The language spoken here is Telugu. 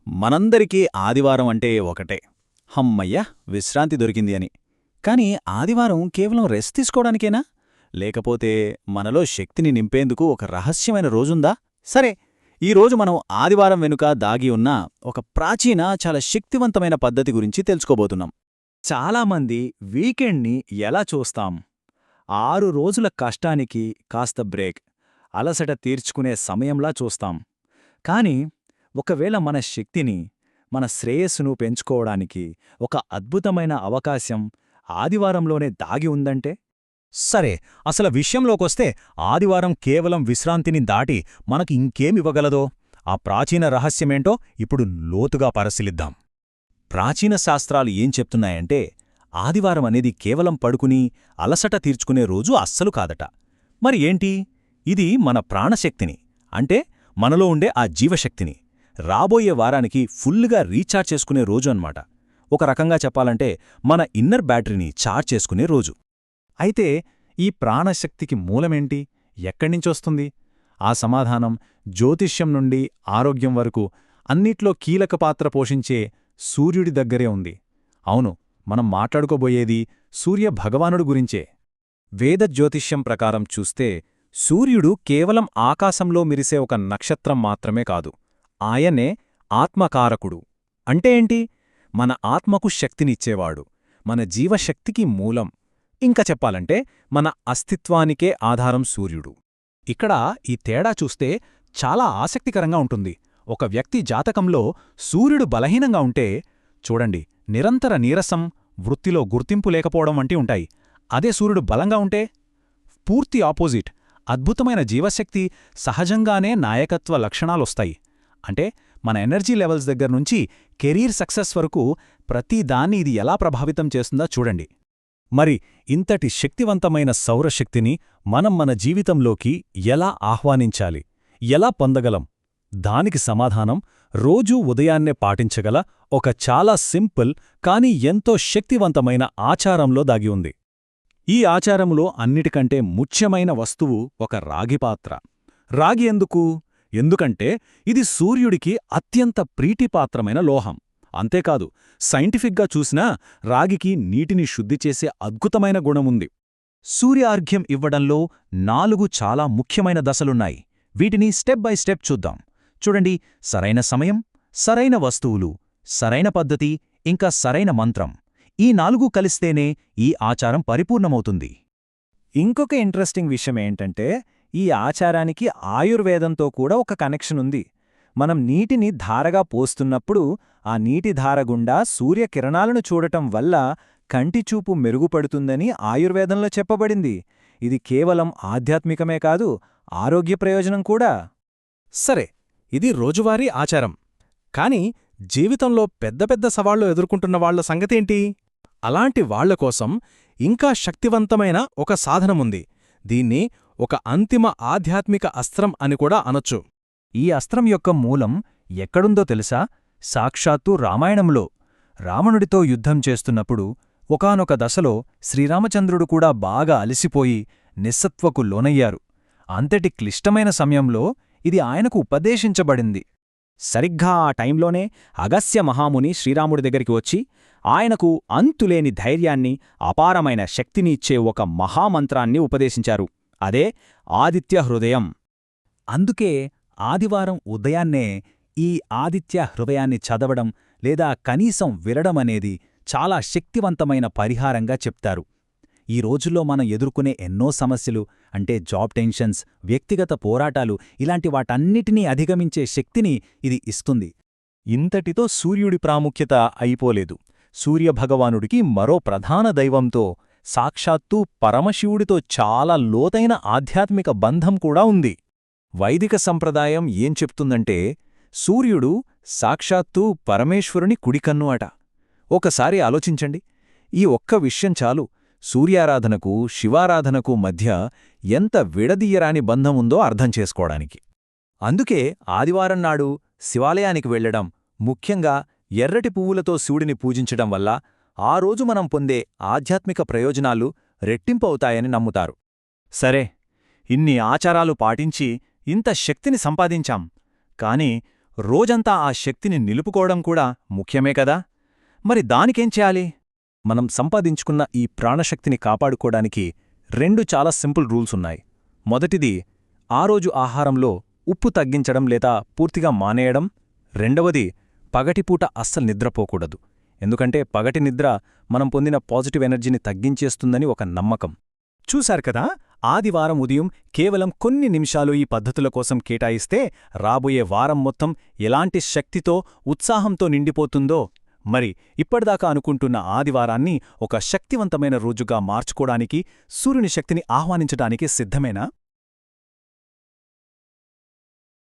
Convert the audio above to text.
మనందరికీ ఆదివారం అంటే ఒకటే, హమ్మయ్య విశ్రాంతి దొరికింది అని. కాని ఆదివారం కేవలం రెస్ట్ తీసుకోవడానికేనా? లేకపోతే మనలో శక్తిని నింపేందుకు ఒక రహస్యమైన రోజుందా? సరే, ఈరోజు మనం ఆదివారం వెనుక దాగి ఉన్న ఒక ప్రాచీన చాలా శక్తివంతమైన పద్ధతి గురించి తెలుసుకోబోతున్నాం. చాలామంది వీకెండ్ని ఎలా చూస్తాం? 6 రోజుల కష్టానికి కాస్త బ్రేక్, అలసట తీర్చుకునే సమయంలా చూస్తాం. కాని ఒకవేళ మన శక్తిని, మన శ్రేయస్సును పెంచుకోవడానికి ఒక అద్భుతమైన అవకాశం ఆదివారంలోనే దాగి ఉందంటే? సరే, అసలు విషయంలోకొస్తే ఆదివారం కేవలం విశ్రాంతిని దాటి మనకి ఇంకేమివ్వగలదో ఆ ప్రాచీన రహస్యమేంటో ఇప్పుడు లోతుగా పరిశీలిద్దాం. ప్రాచీన శాస్త్రాలు ఏం చెప్తున్నాయంటే, ఆదివారం అనేది కేవలం పడుకుని అలసట తీర్చుకునే రోజు అస్సలు కాదట. మరి ఏంటి? ఇది మన ప్రాణశక్తిని, అంటే మనలో ఉండే ఆ జీవశక్తిని రాబోయే వారానికి ఫుల్లుగా రీఛార్జ్ చేసుకునే రోజు అన్నమాట. ఒక రకంగా చెప్పాలంటే మన ఇన్నర్ బ్యాటరీని ఛార్జ్ చేసుకునే రోజు. అయితే ఈ ప్రాణశక్తికి మూలమేంటి? ఎక్కడ్నించొస్తుంది? ఆ సమాధానం జ్యోతిష్యం నుండి ఆరోగ్యం వరకు అన్నిట్లో కీలక పాత్ర పోషించే సూర్యుడి దగ్గరే ఉంది. అవును, మనం మాట్లాడుకోబోయేది సూర్య భగవానుడు గురించే. వేద జ్యోతిష్యం ప్రకారం చూస్తే సూర్యుడు కేవలం ఆకాశంలో మిరిసే ఒక నక్షత్రం మాత్రమే కాదు, ఆయనే ఆత్మకారకుడు. అంటే ఏంటి? మన ఆత్మకు శక్తినిచ్చేవాడు, మన జీవశక్తికి మూలం. ఇంకా చెప్పాలంటే మన అస్తిత్వానికే ఆధారం సూర్యుడు. ఇక్కడ ఈ తేడా చూస్తే చాలా ఆసక్తికరంగా ఉంటుంది. ఒక వ్యక్తి జాతకంలో సూర్యుడు బలహీనంగా ఉంటే చూడండి, నిరంతర నీరసం, వృత్తిలో గుర్తింపు లేకపోవడం వంటి ఉంటాయి. అదే సూర్యుడు బలంగా ఉంటే పూర్తి ఆపోజిట్, అద్భుతమైన జీవశక్తి, సహజంగానే నాయకత్వ లక్షణాలొస్తాయి. అంటే మన ఎనర్జీ లెవెల్స్ దగ్గర్నుంచి కెరీర్ సక్సెస్ వరకు ప్రతిదాన్ని ఇది ఎలా ప్రభావితం చేస్తుందో చూడండి. మరి ఇంతటి శక్తివంతమైన సౌరశక్తిని మనం మన జీవితంలోకి ఎలా ఆహ్వానించాలి, ఎలా పొందగలం? దానికి సమాధానం రోజూ ఉదయాన్నే పాటించగల ఒక చాలా సింపుల్ కాని ఎంతో శక్తివంతమైన ఆచారంలో దాగి ఉంది. ఈ ఆచారంలో అన్నిటికంటే ముఖ్యమైన వస్తువు ఒక రాగిపాత్ర. రాగి ఎందుకు? ఎందుకంటే ఇది సూర్యుడికి అత్యంత ప్రీతిపాత్రమైన లోహం. అంతేకాదు, సైంటిఫిక్గా చూసినా రాగికి నీటిని శుద్ధి చేసే అద్భుతమైన గుణముంది. సూర్యార్ఘ్యం ఇవ్వడంలో 4 చాలా ముఖ్యమైన దశలున్నాయి. వీటిని స్టెప్ బై స్టెప్ చూద్దాం. చూడండి, సరైన సమయం, సరైన వస్తువులు, సరైన పద్ధతి, ఇంకా సరైన మంత్రం. ఈ 4 కలిస్తేనే ఈ ఆచారం పరిపూర్ణమవుతుంది. ఇంకొక ఇంట్రెస్టింగ్ విషయమేంటంటే, ఈ ఆచారానికి ఆయుర్వేదంతో కూడా ఒక కనెక్షన్ ఉంది. మనం నీటిని ధారగా పోస్తున్నప్పుడు ఆ నీటి ధార గుండా సూర్యకిరణాలను చూడటం వల్ల కంటిచూపు మెరుగుపడుతుందని ఆయుర్వేదంలో చెప్పబడింది. ఇది కేవలం ఆధ్యాత్మికమే కాదు, ఆరోగ్య ప్రయోజనం కూడా. సరే, ఇది రోజువారీ ఆచారం. కాని జీవితంలో పెద్ద పెద్ద సవాళ్లు ఎదుర్కొంటున్న వాళ్ల సంగతేంటి? అలాంటి వాళ్లకోసం ఇంకా శక్తివంతమైన ఒక సాధనముంది. దీన్ని ఒక అంతిమ ఆధ్యాత్మిక అస్త్రం అని కూడా అనొచ్చు. ఈ అస్త్రం యొక్క మూలం ఎక్కడుందో తెలుసా? సాక్షాత్తు రామాయణంలో. రావణుడితో యుద్ధం చేస్తున్నప్పుడు ఒకానొక దశలో శ్రీరామచంద్రుడు కూడా బాగా అలసిపోయి నిస్సత్వకు లోనయ్యారు. అంతటి క్లిష్టమైన సమయంలో ఇది ఆయనకు ఉపదేశించబడింది. సరిగ్గా ఆ టైంలోనే అగస్త్య మహాముని శ్రీరాముడి దగ్గరికి వచ్చి ఆయనకు అంతులేని ధైర్యాన్ని, అపారమైన శక్తిని ఇచ్చే ఒక మహామంత్రాన్ని ఉపదేశించారు. అదే ఆదిత్య హృదయం. అందుకే ఆదివారం ఉదయాన్నే ఈ ఆదిత్య హృదయాన్ని చదవడం లేదా కనీసం వినడమనేది చాలా శక్తివంతమైన పరిహారంగా చెప్తారు. ఈ రోజుల్లో మనం ఎదుర్కొనే ఎన్నో సమస్యలు, అంటే జాబ్ టెన్షన్స్, వ్యక్తిగత పోరాటాలు, ఇలాంటి వాటన్నిటినీ అధిగమించే శక్తిని ఇది ఇస్తుంది. ఇంతటితో సూర్యుడి ప్రాముఖ్యత అయిపోలేదు. సూర్యభగవానుడికి మరో ప్రధాన దైవంతో, సాక్షాత్తూ పరమశివుడితో చాలా లోతైన ఆధ్యాత్మిక బంధం కూడా ఉంది. వైదిక సంప్రదాయం ఏం చెప్తుందంటే, సూర్యుడు సాక్షాత్తూ పరమేశ్వరుని కుడికన్ను అట. ఒకసారి ఆలోచించండి, ఈ ఒక్క విషయం చాలు సూర్యారాధనకు, శివారాధనకు మధ్య ఎంత విడదీయరాని బంధముందో అర్థం చేసుకోవడానికి. అందుకే ఆదివారం నాడు శివాలయానికి వెళ్లడం, ముఖ్యంగా ఎర్రటి పువ్వులతో శివుడిని పూజించడం వల్ల ఆ రోజు మనం పొందే ఆధ్యాత్మిక ప్రయోజనాలు రెట్టింపు అవుతాయని నమ్ముతారు. సరే, ఇన్ని ఆచారాలు పాటించి ఇంత శక్తిని సంపాదించాం. కాని రోజంతా ఆ శక్తిని నిలుపుకోవడం కూడా ముఖ్యమే కదా. మరి దానికేం చేయాలి? మనం సంపాదించుకున్న ఈ ప్రాణశక్తిని కాపాడుకోడానికి 2 చాలా సింపుల్ రూల్సున్నాయి. మొదటిది, ఆ రోజు ఆహారంలో ఉప్పు తగ్గించడం లేదా పూర్తిగా మానేయడం. రెండవది, పగటిపూట అస్సలు నిద్రపోకూడదు. ఎందుకంటే పగటి నిద్ర మనం పొందిన పాజిటివ్ ఎనర్జీని తగ్గించేస్తుందని ఒక నమ్మకం. చూశారు కదా, ఆదివారం ఉదయం కేవలం కొన్ని నిమిషాలు ఈ పద్ధతుల కోసం కేటాయిస్తే రాబోయే వారం మొత్తం ఎలాంటి శక్తితో, ఉత్సాహంతో నిండిపోతుందో. మరి ఇప్పటిదాకా అనుకుంటున్న ఆదివారాన్ని ఒక శక్తివంతమైన రోజుగా మార్చుకోడానికి, సూర్యుని శక్తిని ఆహ్వానించడానికి సిద్ధమేనా?